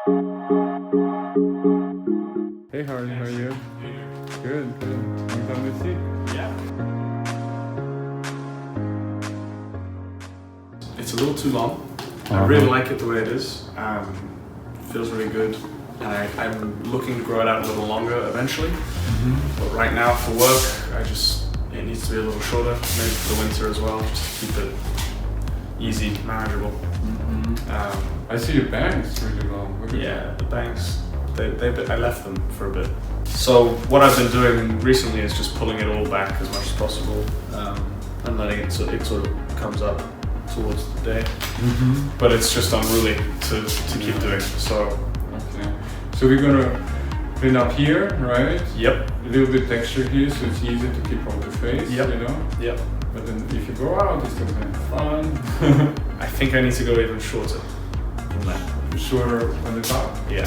Hey Harley, how are you? Good, good. Long time no see. Yeah. It's a little too long. I really like it the way it is. Feels really good. And I'm looking to grow it out a little longer eventually. But right now for work, it needs to be a little shorter, maybe for the winter as well, just to keep it easy, manageable. I see your bangs really long. Yeah, the bangs, I left them for a bit. So what I've been doing recently is just pulling it all back as much as possible and letting it sort of comes up towards the day. But it's just unruly to keep doing. So Okay. So we're gonna clean up here, right? Yep. A little bit texture here, so it's easy to keep on the face, Yep. you know? Yep. But then if you go out, it's still kind of fun. I think I need to go even shorter than that. Shorter on the top. Yeah.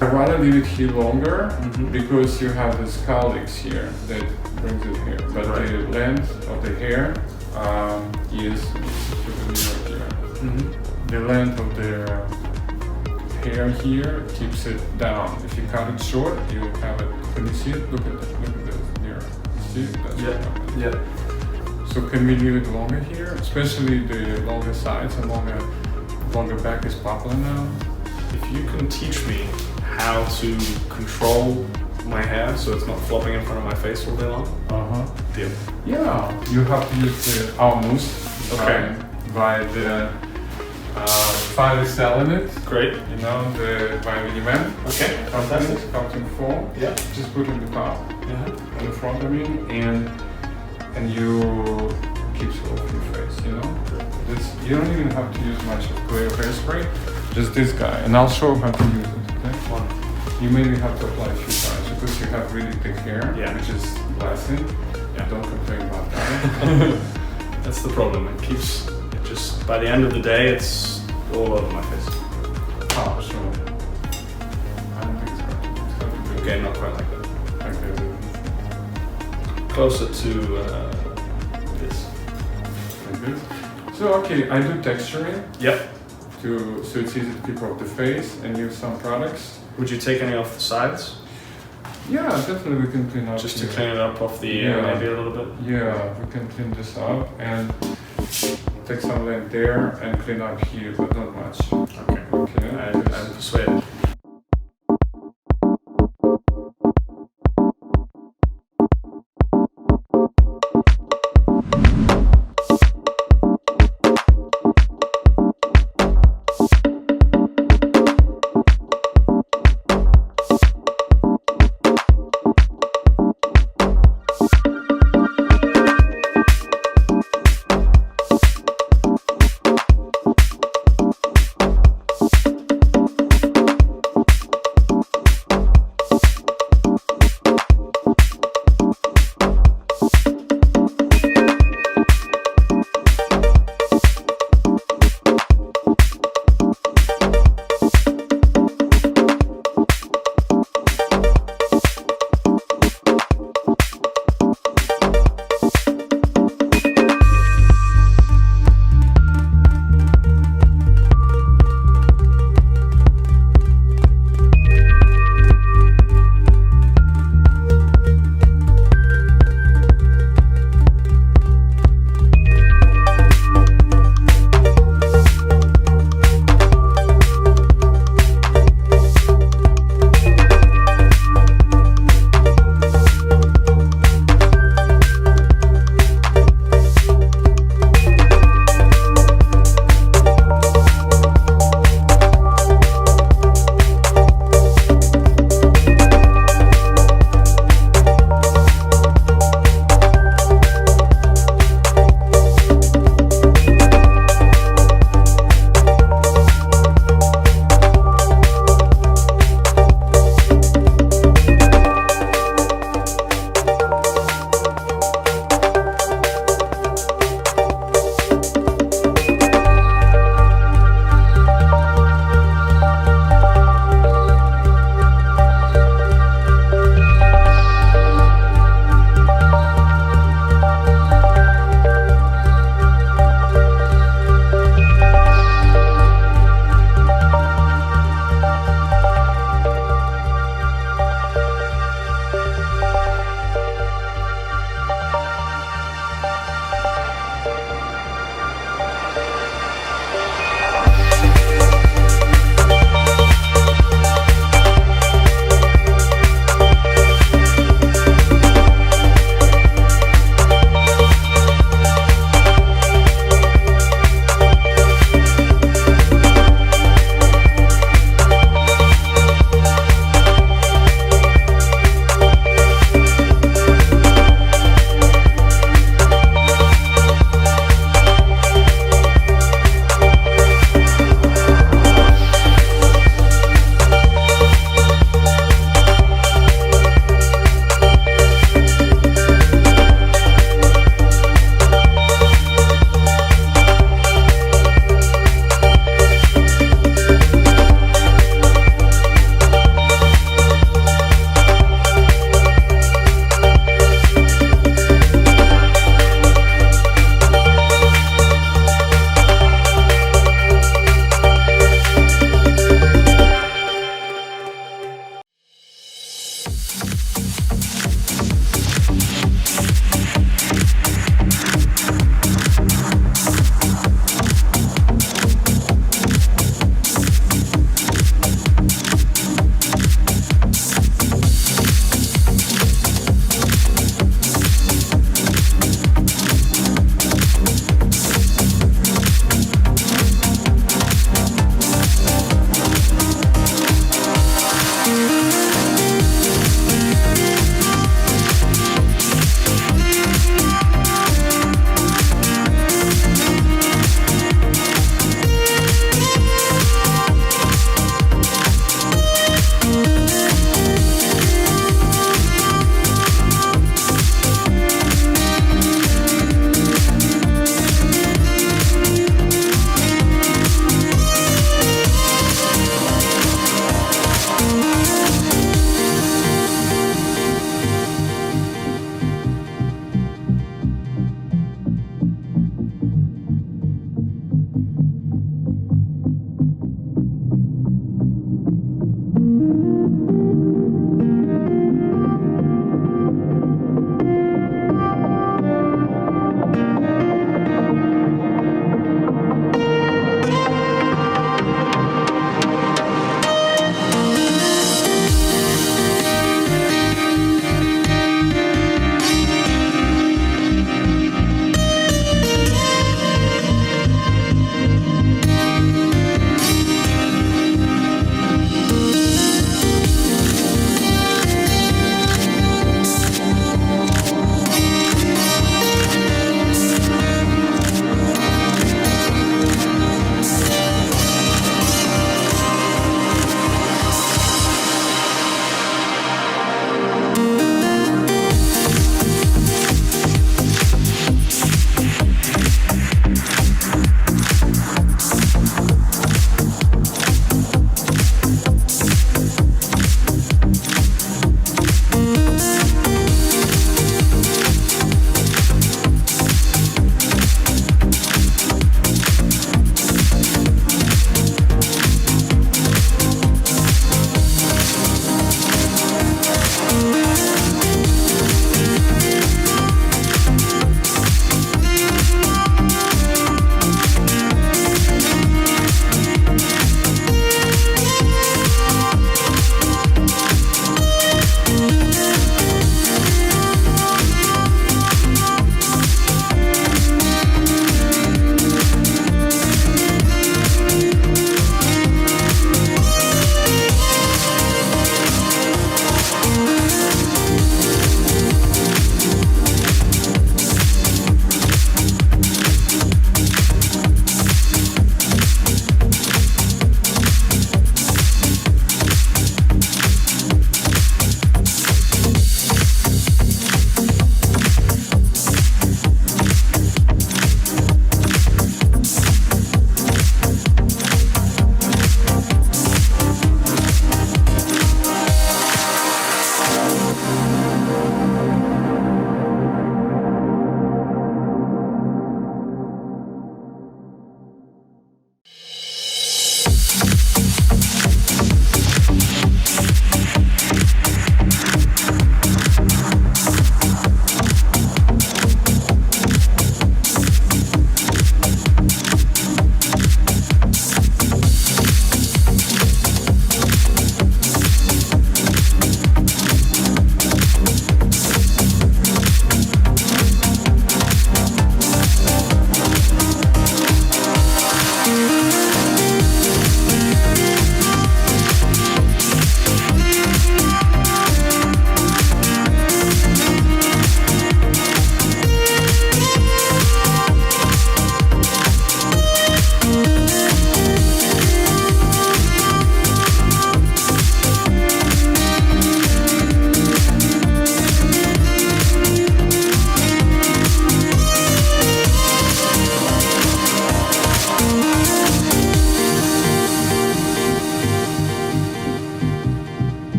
I'd rather leave it here longer Mhm. because you have the scalix here that brings it here. But Right. the length of the hair is to the mirror here. The length of the hair here keeps it down. If you cut it short, you have it. Can you see it? Look at this mirror. See? That's what happens. Yeah. So can we leave it longer here? Especially the longer sides and longer back is popular now. If you can teach me how to control my hair so it's not flopping in front of my face all day long, deal. Yeah, you have to use our mousse. Okay. By the finest element. Great. You know, by Avenue Man Okay. Fantastic. Sculpting Foam. Yeah. Just put in the top, Yeah. on the front, I mean, and you keeps it off your face, you know? You don't even have to use much of clear hairspray, just this guy, and I'll show how to use it, okay? One. You maybe have to apply a few times because you have really thick hair, Yeah. which is blessing. Yeah. Don't complain about that. That's the problem. It just, by the end of the day, it's all over my face. Oh, sure. I don't think it's going to be Okay, not quite like that. okay. Closer to this. Like this. So, okay, I do texturing Yep. so it's easy to keep off the face and use some products. Would you take any off the sides? Yeah, definitely we can clean up. Just to here. clean it up off the ear, Yeah. maybe a little bit? Yeah, we can clean this up and take some length there and clean up here, but not much. Okay. Okay. I'm persuaded.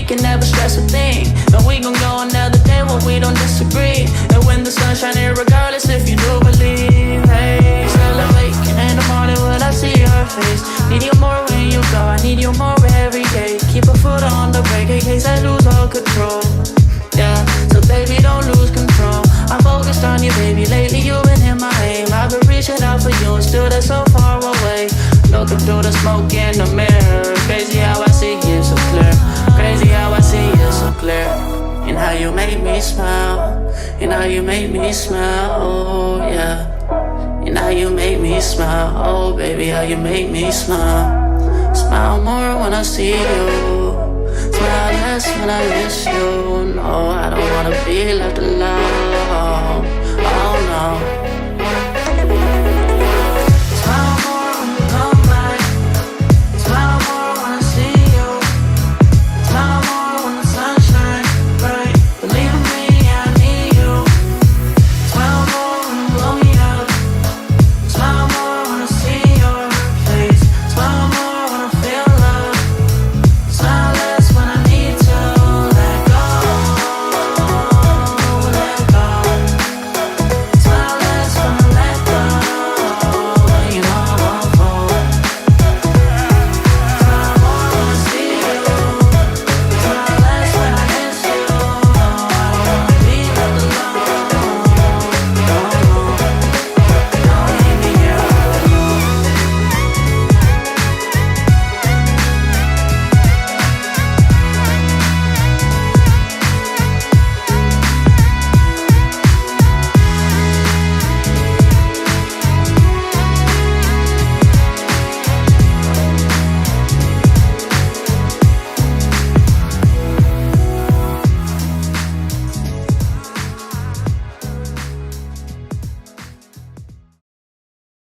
can never stress a thing. And we gon' go another day when we don't disagree. And when the sun's shining, regardless if you do believe. Hey, celebrate in the morning when I see your face. Need you more when you go, I need you more every day. Keep a foot on the brake in case I lose all control. Yeah, so baby, don't lose control. I'm focused on you, baby. Lately you've been in my aim. I've been reaching out for you and still they're so far away. Looking through the smoke in the mirror. Crazy how I see you so clear. Crazy how I see you so clear. And how you make me smile. And how you make me smile, oh yeah. And how you make me smile, oh baby, how you make me smile. Smile more when I see you. Smile less when I miss you. No, I don't wanna be left alone.